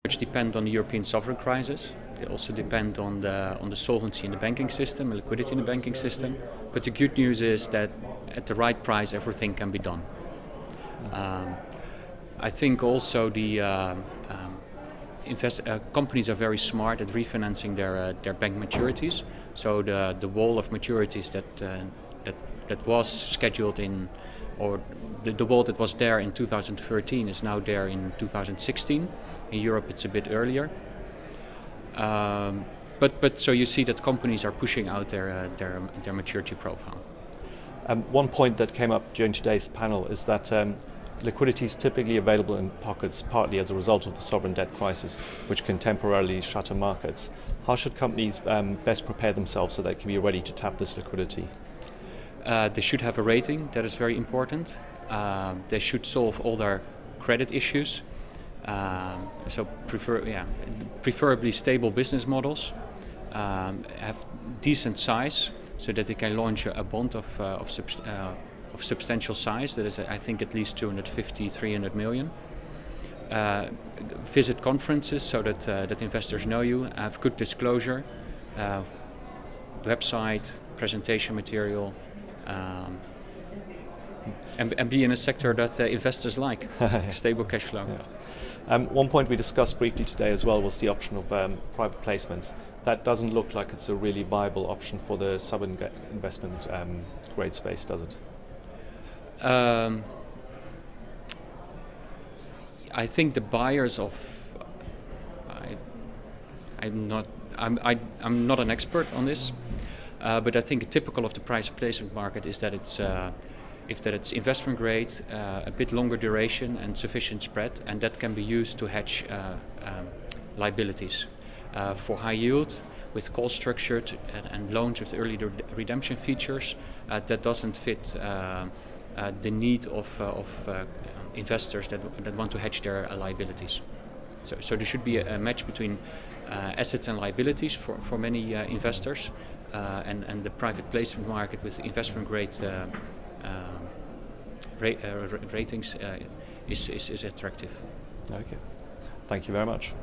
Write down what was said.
Which depend on the European sovereign crisis. They also depend on the solvency in the banking system, and liquidity in the banking system. But the good news is that at the right price, everything can be done. I think also the companies are very smart at refinancing their bank maturities. So the wall of maturities that was scheduled in, or the wall that was there in 2013 is now there in 2016. In Europe, it's a bit earlier. But so you see that companies are pushing out their maturity profile. One point that came up during today's panel is that liquidity is typically available in pockets partly as a result of the sovereign debt crisis, which can temporarily shutter markets. How should companies best prepare themselves so they can be ready to tap this liquidity? They should have a rating, that is very important. They should solve all their credit issues. So preferably stable business models, have decent size so that they can launch a bond of substantial size, that is I think at least 250–300 million. Visit conferences so that investors know you, have good disclosure, website, presentation material, and be in a sector that investors like, stable cash flow. Yeah. One point we discussed briefly today as well was the option of private placements. That doesn't look like it's a really viable option for the sub-investment grade space, does it? I think the buyers of I'm not an expert on this, but I think typical of the private placement market is that it's investment grade, a bit longer duration and sufficient spread, and that can be used to hedge liabilities. For high yield, with call structured and loans with early redemption features, that doesn't fit the need of investors that want to hedge their liabilities. So there should be a match between assets and liabilities for many investors, and the private placement market with investment grade ratings is attractive. Okay, thank you very much.